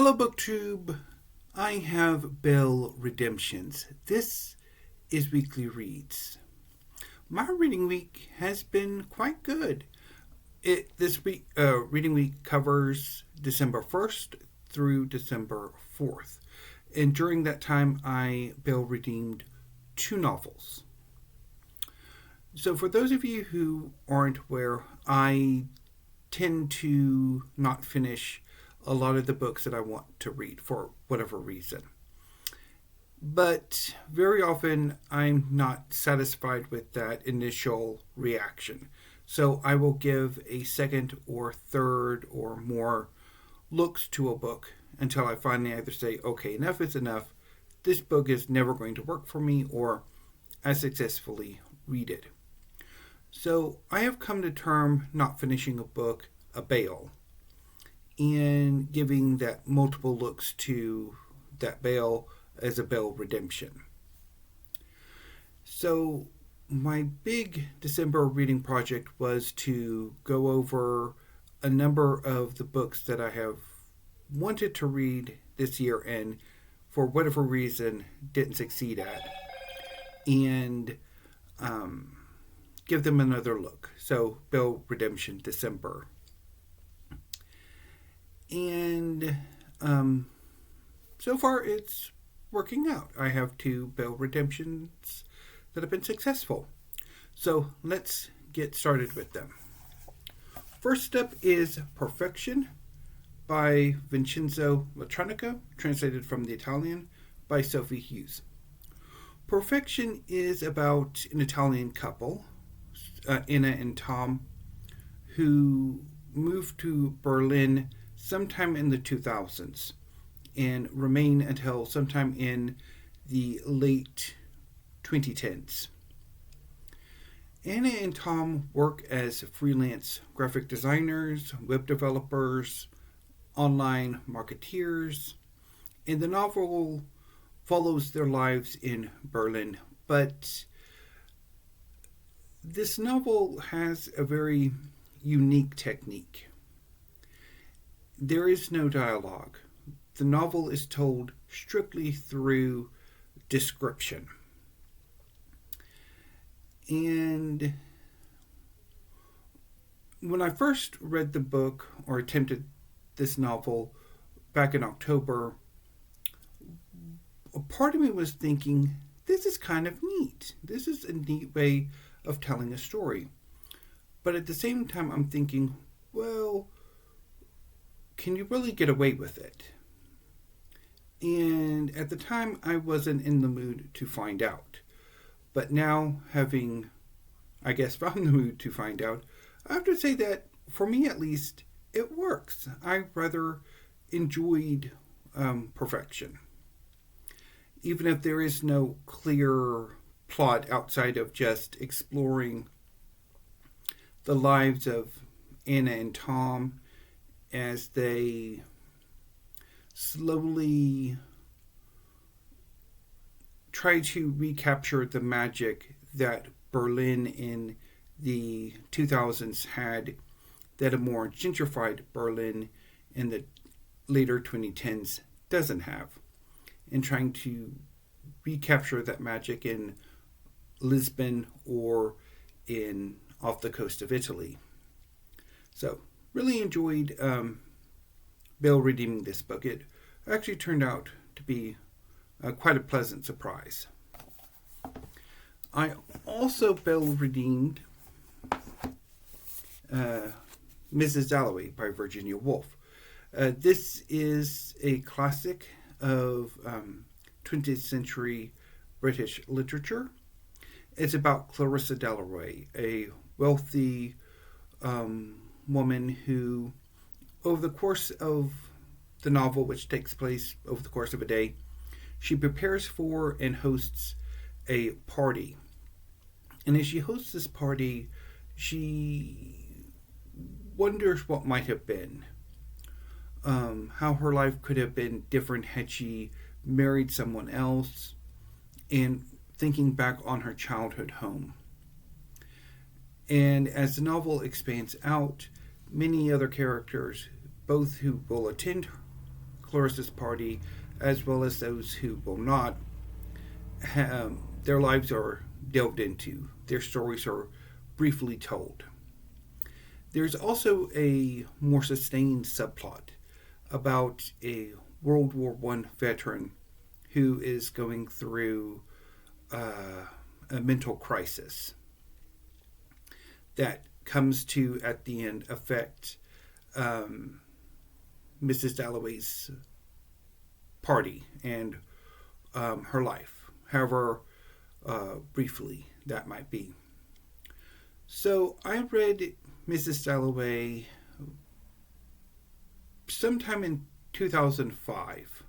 Hello, BookTube. I have Bell Redemptions. This is Weekly Reads. My reading week has been quite good. This week, reading week covers December 1st through December 4th. And during that time, I Bell redeemed 2 novels. So for those of you who aren't aware, I tend to not finish a lot of the books that I want to read for whatever reason. But very often I'm not satisfied with that initial reaction. So I will give a second or third or more looks to a book until I finally either say, okay, enough is enough. This book is never going to work for me, or I successfully read it. So I have come to term not finishing a book a bail, and giving that multiple looks to that bail as a bail redemption. So my big December reading project was to go over a number of the books that I have wanted to read this year and for whatever reason didn't succeed at, and give them another look. So bail redemption December. And so far it's working out. I have 2 bail redemptions that have been successful. So let's get started with them. First up is Perfection by Vincenzo Latronico, translated from the Italian by Sophie Hughes. Perfection is about an Italian couple, Anna and Tom, who moved to Berlin sometime in the 2000s and remain until sometime in the late 2010s. Anna and Tom work as freelance graphic designers, web developers, online marketeers, and the novel follows their lives in Berlin. But this novel has a very unique technique. There is no dialogue. The novel is told strictly through description. And when I first read the book or attempted this novel back in October, a part of me was thinking, this is kind of neat. This is a neat way of telling a story. But at the same time, I'm thinking, well, can you really get away with it? And at the time, I wasn't in the mood to find out. But now, having, I guess, found the mood to find out, I have to say that, for me at least, it works. I rather enjoyed Perfection. Even if there is no clear plot outside of just exploring the lives of Anna and Tom as they slowly try to recapture the magic that Berlin in the 2000s had, that a more gentrified Berlin in the later 2010s doesn't have, and trying to recapture that magic in Lisbon or in off the coast of Italy. So really enjoyed bail redeeming this book. It actually turned out to be quite a pleasant surprise. I also bail redeemed Mrs. Dalloway by Virginia Woolf. This is a classic of 20th century British literature. It's about Clarissa Dalloway, a wealthy woman who, over the course of the novel, which takes place over the course of a day, she prepares for and hosts a party. And as she hosts this party, she wonders what might have been, how her life could have been different had she married someone else, and thinking back on her childhood home. And as the novel expands out, many other characters, both who will attend Clarissa's party, as well as those who will not, their lives are delved into. Their stories are briefly told. There's also a more sustained subplot about a World War I veteran who is going through a mental crisis that comes to, at the end, affect Mrs. Dalloway's party and her life, however briefly that might be. So I read Mrs. Dalloway sometime in 2005.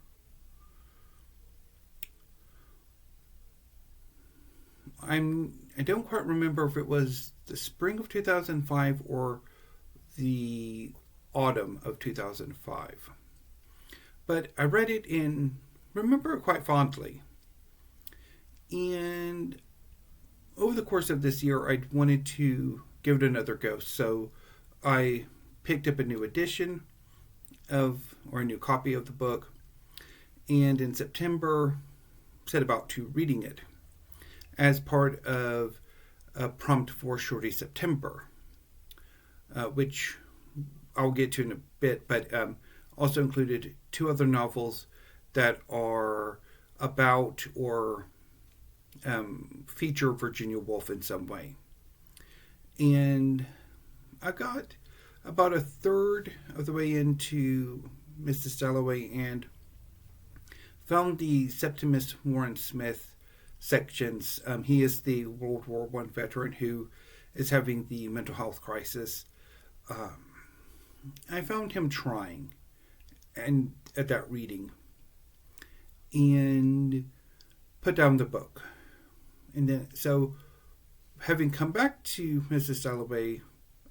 I don't quite remember if it was the spring of 2005 or the autumn of 2005. But I read it and remember it quite fondly. And over the course of this year, I wanted to give it another go. So I picked up a new edition or a new copy of the book. And in September, set about to reading it as part of a prompt for Shorty September, which I'll get to in a bit, but also included two other novels that are about or feature Virginia Woolf in some way. And I got about a third of the way into Mrs. Dalloway and found the Septimus Warren Smith sections. He is the World War I veteran who is having the mental health crisis. I found him trying and at that reading and put down the book. And then, so having come back to Mrs. Dalloway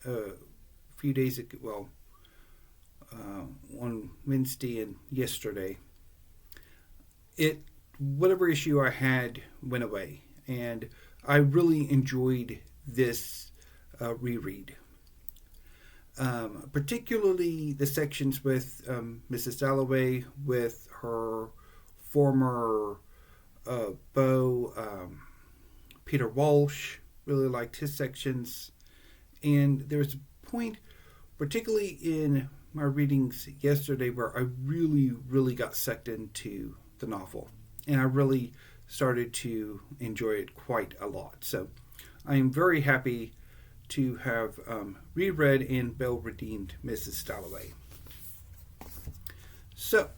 a few days ago, on Wednesday and yesterday, whatever issue I had went away, and I really enjoyed this reread. Particularly the sections with Mrs. Dalloway, with her former beau, Peter Walsh. Really liked his sections. And there was a point, particularly in my readings yesterday, where I really, really got sucked into the novel. And I really started to enjoy it quite a lot. So I am very happy to have reread and redeemed Mrs. Dalloway. So,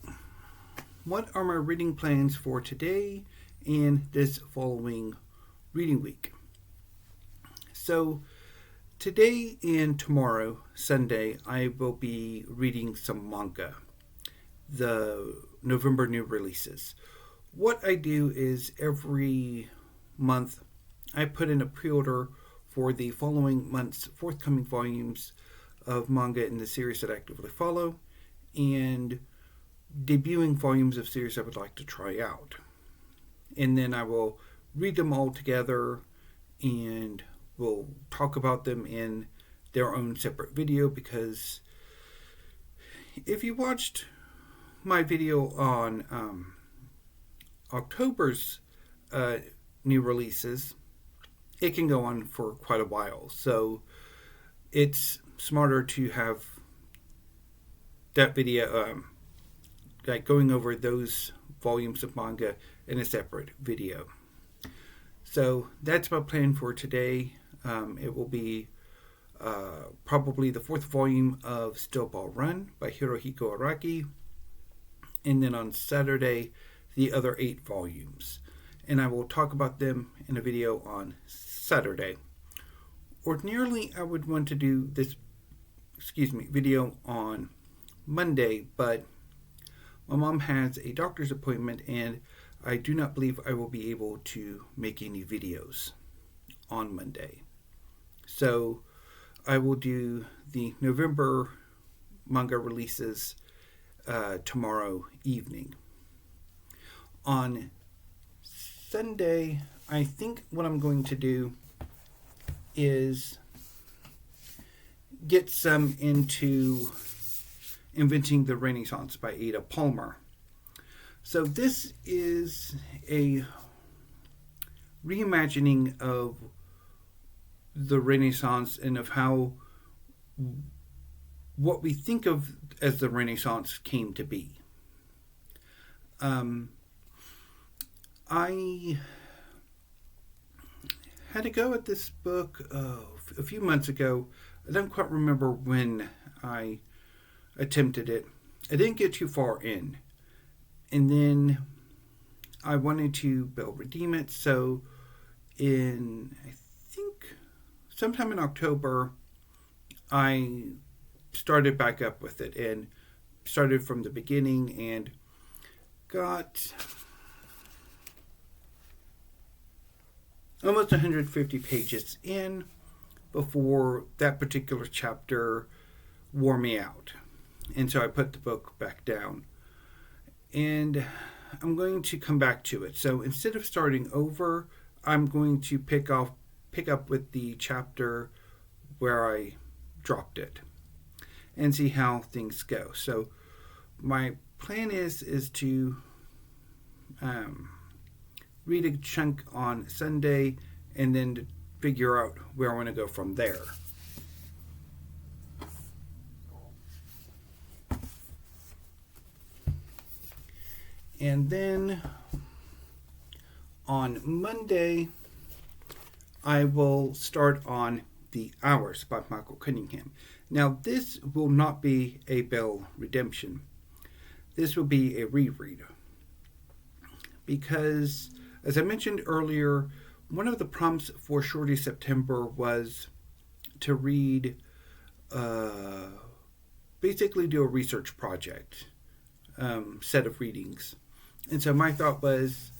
what are my reading plans for today and this following reading week? So, today and tomorrow, Sunday, I will be reading some manga, the November new releases. What I do is every month I put in a pre-order for the following month's forthcoming volumes of manga in the series that I actively follow, and debuting volumes of series I would like to try out. And then I will read them all together and we'll talk about them in their own separate video, because if you watched my video on October's new releases, it can go on for quite a while. So it's smarter to have that video, like going over those volumes of manga in a separate video. So that's my plan for today. It will be probably the fourth volume of Still Ball Run by Hirohiko Araki. And then on Saturday, the other 8 volumes. And I will talk about them in a video on Saturday. Ordinarily, I would want to do this, video on Monday, but my mom has a doctor's appointment and I do not believe I will be able to make any videos on Monday. So I will do the November manga releases tomorrow evening. On Sunday, I think what I'm going to do is get some into Inventing the Renaissance by Ada Palmer. So this is a reimagining of the Renaissance and of how what we think of as the Renaissance came to be. I had a go at this book a few months ago. I don't quite remember when I attempted it. I didn't get too far in. And then I wanted to redeem it. So I think sometime in October, I started back up with it and started from the beginning and got almost 150 pages in before that particular chapter wore me out. And so I put the book back down. And I'm going to come back to it. So instead of starting over, I'm going to pick up with the chapter where I dropped it and see how things go. So my plan is to read a chunk on Sunday and then to figure out where I want to go from there. And then on Monday, I will start on The Hours by Michael Cunningham. Now, this will not be a Bell redemption. This will be a reread. Because, as I mentioned earlier, one of the prompts for Shorty September was to read, basically do a research project, set of readings. And so my thought was,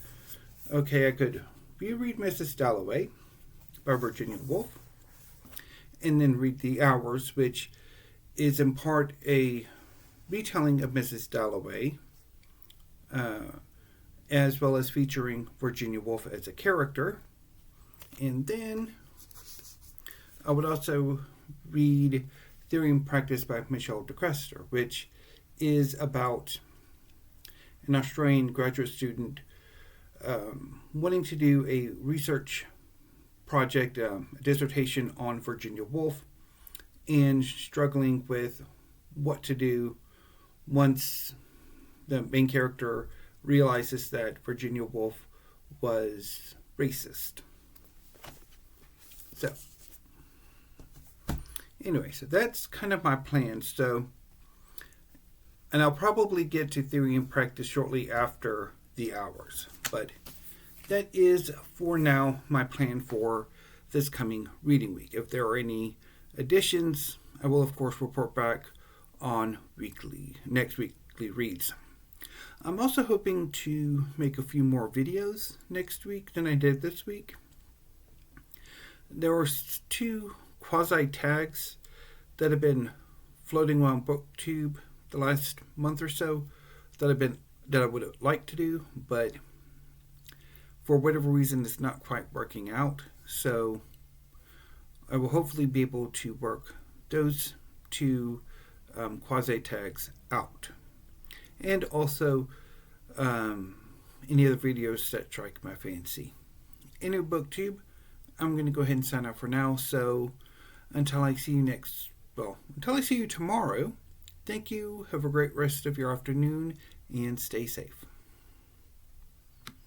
okay, I could reread Mrs. Dalloway by Virginia Woolf, and then read The Hours, which is in part a retelling of Mrs. Dalloway, as well as featuring Virginia Woolf as a character. And then I would also read Theory and Practice by Michelle de Krester, which is about an Australian graduate student wanting to do a research project, a dissertation on Virginia Woolf, and struggling with what to do once the main character realizes that Virginia Woolf was racist. So, anyway, so that's kind of my plan. So, and I'll probably get to Theory and Practice shortly after The Hours. But that is, for now, my plan for this coming reading week. If there are any additions, I will, of course, report back on next weekly reads. I'm also hoping to make a few more videos next week than I did this week. There were 2 quasi-tags that have been floating around BookTube the last month or so that I would have liked to do, but for whatever reason it's not quite working out. So I will hopefully be able to work those 2 quasi tags out, and also any other videos that strike my fancy. Anyway, BookTube, I'm going to go ahead and sign out for now. So until I see you tomorrow, thank you. Have a great rest of your afternoon and stay safe.